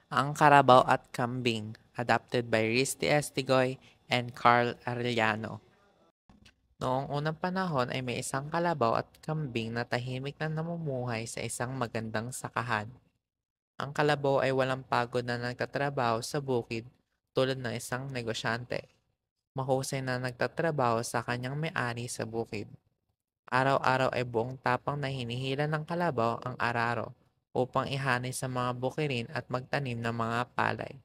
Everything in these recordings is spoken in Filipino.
Ang Karabaw at Kambing, adapted by Risty Estigoy and Carl Arellano. Noong unang panahon ay may isang kalabaw at kambing na tahimik na namumuhay sa isang magandang sakahan. Ang kalabaw ay walang pagod na nagtatrabaho sa bukid tulad ng isang negosyante. Mahusay na nagtatrabaho sa kanyang may-ari sa bukid. Araw-araw ay buong tapang na hinihila ng kalabaw ang araro upang ihanay sa mga bukirin at magtanim ng mga palay.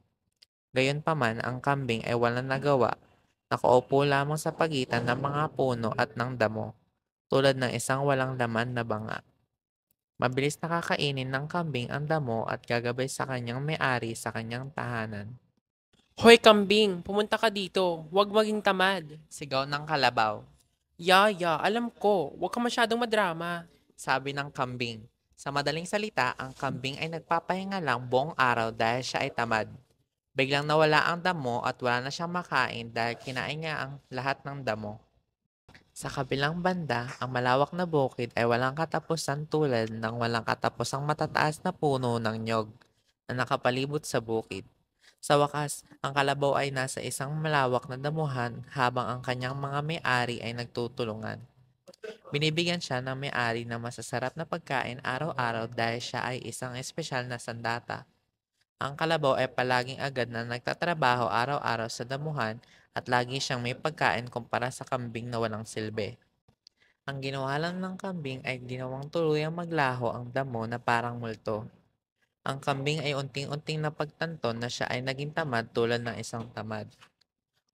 Gayunpaman, ang kambing ay walang nagawa, nakaupo lamang sa pagitan ng mga puno at ng damo, tulad ng isang walang laman na banga. Mabilis nakakainin ng kambing ang damo at gagabay sa kanyang may-ari sa kanyang tahanan. Hoy kambing, pumunta ka dito. Huwag maging tamad. Sigaw ng kalabaw, Yaya, alam ko. Huwag ka masyadong madrama. sabi ng kambing. Sa madaling salita, ang kambing ay nagpapahinga lang buong araw dahil siya ay tamad. Biglang nawala ang damo at wala na siyang makain dahil kinain niya ang lahat ng damo. Sa kabilang banda, ang malawak na bukid ay walang katapusan tulad ng walang katapusang matataas na puno ng nyog na nakapalibot sa bukid. Sa wakas, ang kalabaw ay nasa isang malawak na damuhan habang ang kanyang mga may-ari ay nagtutulungan. Binibigyan siya ng may-ari ng masasarap na pagkain araw-araw dahil siya ay isang espesyal na sandata. Ang kalabaw ay palaging agad na nagtatrabaho araw-araw sa damuhan at lagi siyang may pagkain kumpara sa kambing na walang silbi. Ang ginawa lang ng kambing ay ginawang tuluyang maglaho ang damo na parang multo. Ang kambing ay unting-unting napagtanto na siya ay naging tamad tulad ng isang tamad.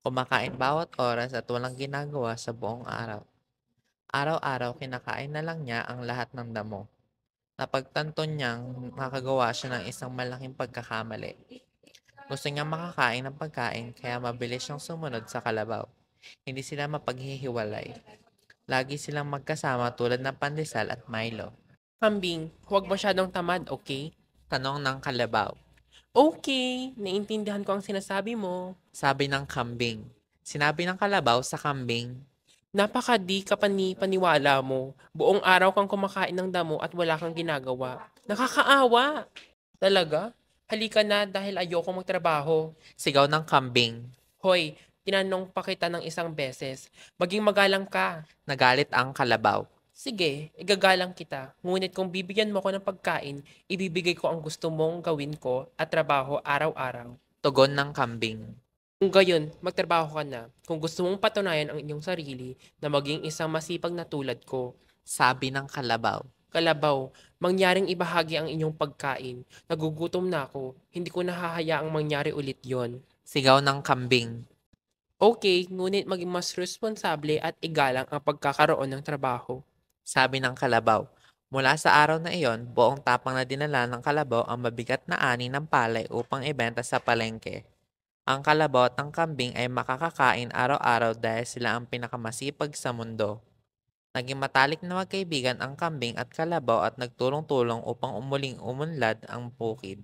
Kumakain bawat oras at walang ginagawa sa buong araw. Araw-araw kinakain na lang niya ang lahat ng damo. Napagtanto niyang makagawa siya ng isang malaking pagkakamali. Gusto niyang makakain ng pagkain kaya mabilis siyang sumunod sa kalabaw. Hindi sila mapaghihiwalay. Lagi silang magkasama tulad ng pandesal at Milo. Kambing, huwag masyadong tamad, okay? Tanong ng kalabaw. Okay, naiintindihan ko ang sinasabi mo. Sabi ng kambing. Sinabi ng kalabaw sa kambing. Napaka-di ka paniwala mo. Buong araw kang kumakain ng damo at wala kang ginagawa. Nakakaawa! Talaga? Halika na dahil ayoko magtrabaho. Sigaw ng kambing. Hoy, tinanong pa kita ng isang beses. Maging magalang ka. Nagalit ang kalabaw. Sige, igagalang kita. Ngunit kung bibigyan mo ko ng pagkain, ibibigay ko ang gusto mong gawin ko at trabaho araw-araw. Tugon ng kambing. Kung gayon, magtrabaho ka na kung gusto mong patunayan ang inyong sarili na maging isang masipag na tulad ko. Sabi ng kalabaw. Kalabaw, mangyaring ibahagi ang inyong pagkain. Nagugutom na ako. Hindi ko nahahayaang mangyari ulit yon. Sigaw ng kambing. Okay, ngunit maging mas responsable at igalang ang pagkakaroon ng trabaho. Sabi ng kalabaw. Mula sa araw na iyon, buong tapang na dinala ng kalabaw ang mabigat na ani ng palay upang ibenta sa palengke. Ang kalabaw at ang kambing ay makakakain araw-araw dahil sila ang pinakamasipag sa mundo. Naging matalik na magkaibigan ang kambing at kalabaw at nagtulong-tulong upang umuling umunlad ang bukid.